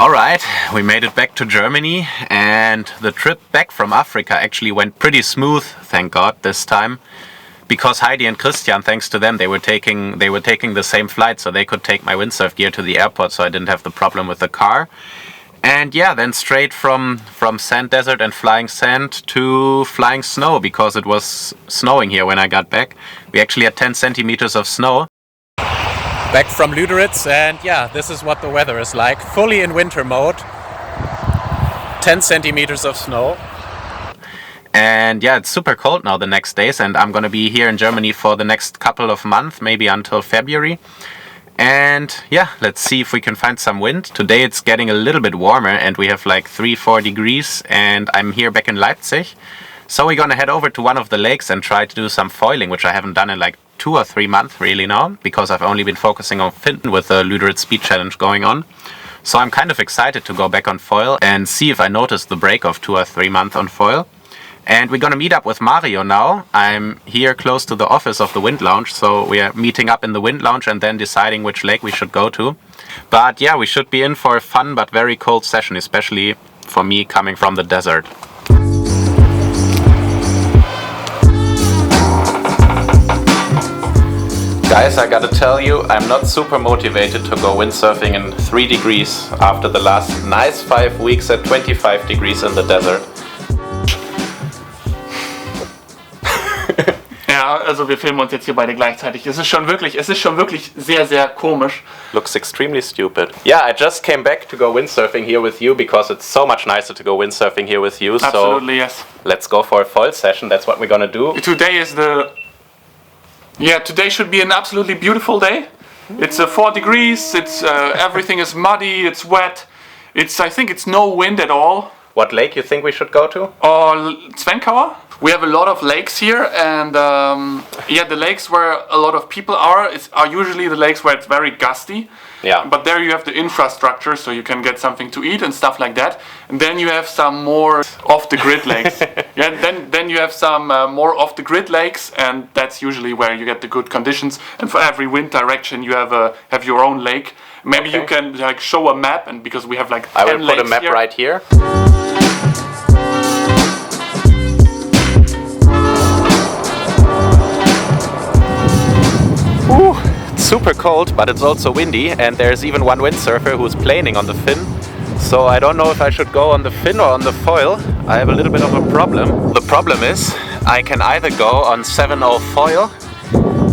Alright, we made it back to Germany, and the trip back from Africa actually went pretty smooth, thank God, this time. Because Heidi and Christian, thanks to them, they were taking the same flight, so they could take my windsurf gear to the airport, so I didn't have the problem with the car. And yeah, then straight from sand desert and flying sand to flying snow, because it was snowing here when I got back. We actually had 10 centimeters of snow. Back from Lüderitz, and yeah, this is what the weather is like. Fully in winter mode. 10 centimeters of snow. And yeah, it's super cold now the next days, and I'm gonna be here in Germany for the next couple of months, maybe until February. And yeah, let's see if we can find some wind. Today it's getting a little bit warmer and we have like 3-4 degrees, and I'm here back in Leipzig. So we're gonna head over to one of the lakes and try to do some foiling, which I haven't done in like 2 or 3 months really now, because I've only been focusing on fin with the Lüderitz Speed Challenge going on. So I'm kind of excited to go back on foil and see if I notice the break of 2 or 3 months on foil. And we're gonna meet up with Mario now. I'm here close to the office of the Wind Lounge, so we are meeting up in the Wind Lounge and then deciding which lake we should go to. But yeah, we should be in for a fun but very cold session, especially for me coming from the desert. Guys, I gotta tell you, I'm not super motivated to go windsurfing in 3 degrees after the last nice 5 weeks at 25 degrees in the desert. Ja, also wir filmen uns jetzt hier beide gleichzeitig. Es ist schon wirklich sehr, sehr komisch. Looks extremely stupid. Yeah, I just came back to go windsurfing here with you because it's so much nicer to go windsurfing here with you. Absolutely, so yes. Let's go for a foil session. That's what we're gonna do. Today should be an absolutely beautiful day. It's 4 degrees. It's everything is muddy. It's wet. I think it's no wind at all. What lake you think we should go to? Zwenkauer. We have a lot of lakes here, and the lakes where a lot of people are usually the lakes where it's very gusty. Yeah. But there you have the infrastructure, so you can get something to eat and stuff like that. And then you have some more off-the-grid lakes. Yeah. Then you have some more off-the-grid lakes, and that's usually where you get the good conditions. And for every wind direction, you have your own lake. Maybe you can like show a map, and because we have like 10 I will put a map here. right here. It's super cold, but it's also windy, and there's even one windsurfer who's planing on the fin. So I don't know if I should go on the fin or on the foil. I have a little bit of a problem. The problem is I can either go on 7.0 foil,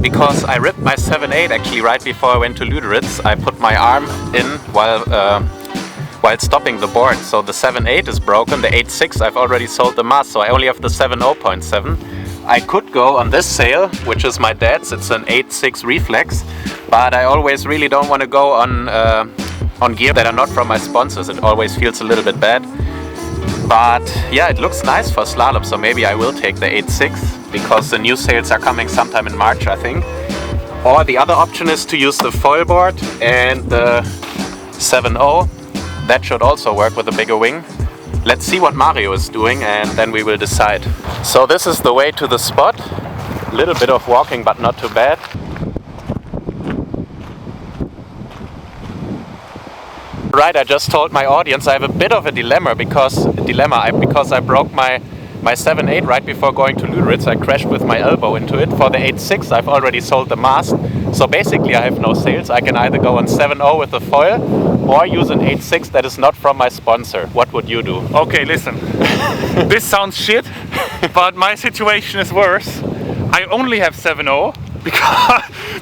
because I ripped my 7.8 actually right before I went to Lüderitz. I put my arm in while stopping the board, so the 7.8 is broken. The 8.6 I've already sold the mast, so I only have the 7.0.7. I could go on this sail, which is my dad's. It's an 8.6 reflex, but I always really don't want to go on gear that are not from my sponsors. It always feels a little bit bad. But yeah, it looks nice for slalom, so maybe I will take the 8.6 because the new sails are coming sometime in March, I think. Or the other option is to use the foil board and the 7.0. That should also work with a bigger wing. Let's see what Mario is doing and then we will decide. So this is the way to the spot. A little bit of walking, but not too bad. Right, I just told my audience I have a bit of a dilemma because I broke my 7.8 right before going to Lüderitz. I crashed with my elbow into it. For the 8.6 I've already sold the mast. So basically I have no sails. I can either go on 7.0 with the foil or use an 8.6 that is not from my sponsor. What would you do? Okay, listen. This sounds shit, but my situation is worse. I only have 7.0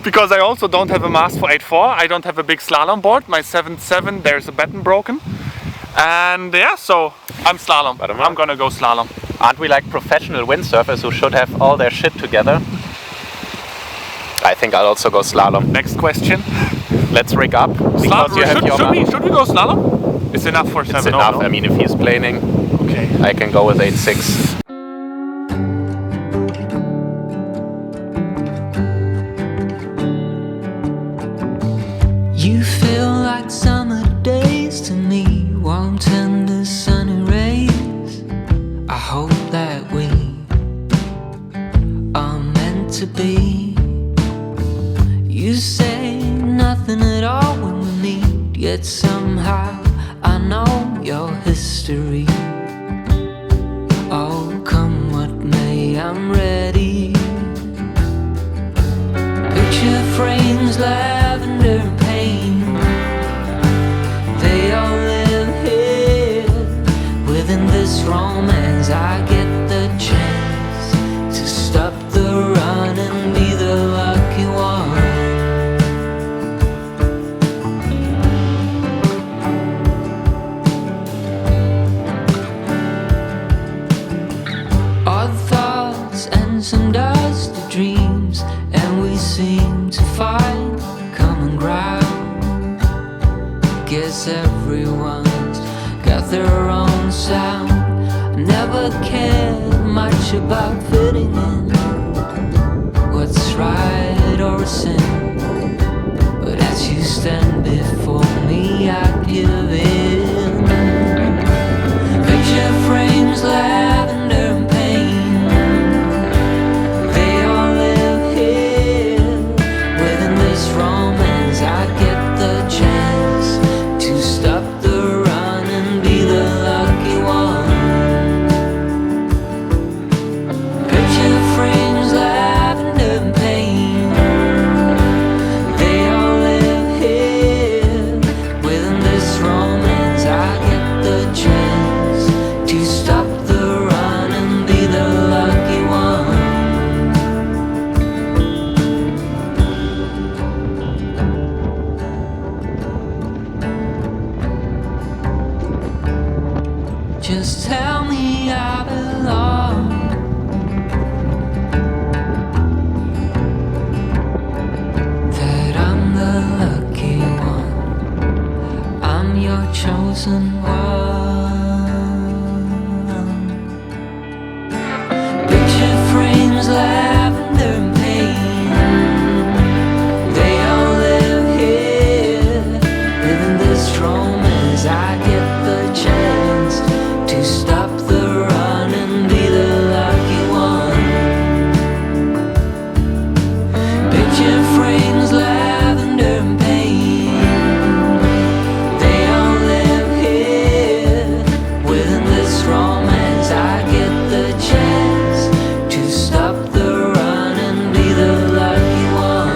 because I also don't have a mast for 8.4. I don't have a big slalom board. My 7.7, there's a batten broken. And yeah, so I'm slalom. I'm gonna go slalom. Aren't we like professional windsurfers who should have all their shit together? I think I'll also go slalom. Next question. Let's rig up. Because should we go slalom? It's enough for 7.0. It's enough. No? I mean, if he's planing, okay, I can go with 8.6. You feel like summer days to me, warm tender sunny rays. I hope that we are meant to be. You say nothing at all when we meet, yet somehow I mystery. Oh, come what may, I'm ready. Picture frames, lavender and pain, they all live here within this romance. I get the chance to stop the run and be the lucky one. Odd thoughts and some dusty dreams, and we seem to find common ground. Guess everyone's got their own sound. I never cared much about fitting in, what's right or a sin. But as you stand before me, I give in. Picture frames, lavender and pain, they all live here within this romance. I get the chance to stop the run and be the lucky one. Picture frames, lavender and pain, they all live here within this romance. I get the chance to stop the run and be the lucky one. Just tell me I belong. That I'm the lucky one. I'm your chosen one. Picture frames, lavender and pain, they all live here within this romance. I get the chance to stop the run and be the lucky one. Picture frames, lavender and pain, they all live here within this romance. I get the chance to stop the run and be the lucky one.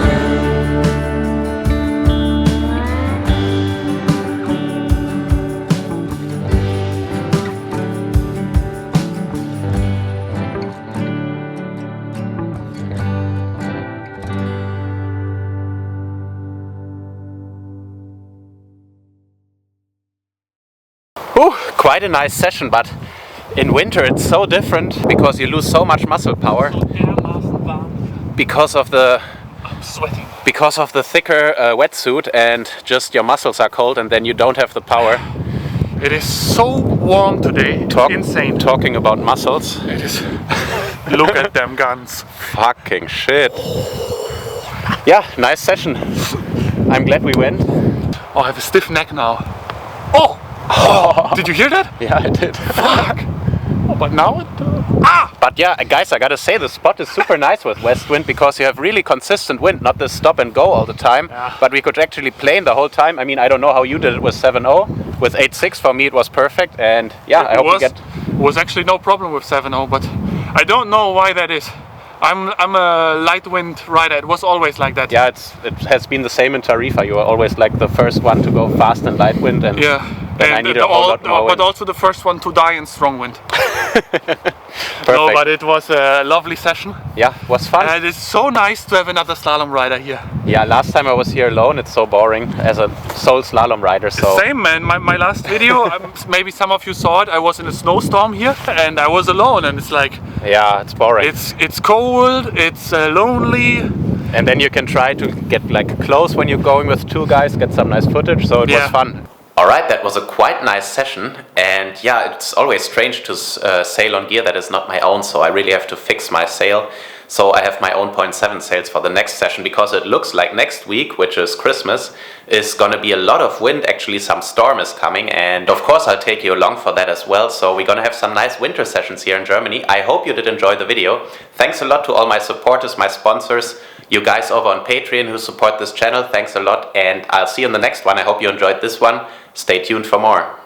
Whew, quite a nice session, but in winter it's so different because you lose so much muscle power because of the I'm sweating. thicker wetsuit, and just your muscles are cold, and then you don't have the power. It is so warm today. Insane. Talking about muscles. It is. Look at them guns. Fucking shit. Yeah, nice session. I'm glad we went. Oh, I have a stiff neck now. Oh! Oh, did you hear that? Yeah, I did. Fuck! Oh, but now it... But yeah, guys, I gotta say the spot is super nice with west wind because you have really consistent wind, not this stop and go all the time. Yeah. But we could actually plane the whole time. I mean, I don't know how you did it with 7.0. With 8.6 for me it was perfect, and yeah, I hope we get... It was actually no problem with 7.0, but I don't know why that is. I'm a light wind rider. It was always like that. Yeah, it has been the same in Tarifa. You were always like the first one to go fast in light wind, and then I needed a whole lot more wind. But also the first one to die in strong wind. Perfect. No, but it was a lovely session. Yeah, was fun. And it's so nice to have another slalom rider here. Yeah, last time I was here alone, it's so boring as a sole slalom rider. So same, man. My last video, maybe some of you saw it. I was in a snowstorm here, and I was alone, and it's like, yeah, it's boring. It's cold. It's lonely. And then you can try to get like close when you're going with two guys, get some nice footage. So it was fun. Alright, that was a quite nice session, and yeah, it's always strange to sail on gear that is not my own, so I really have to fix my sail. So I have my own 0.7 sails for the next session, because it looks like next week, which is Christmas, is gonna be a lot of wind. Actually, some storm is coming, and of course I'll take you along for that as well. So we're gonna have some nice winter sessions here in Germany. I hope you did enjoy the video. Thanks a lot to all my supporters, my sponsors, you guys over on Patreon who support this channel. Thanks a lot, and I'll see you in the next one. I hope you enjoyed this one. Stay tuned for more.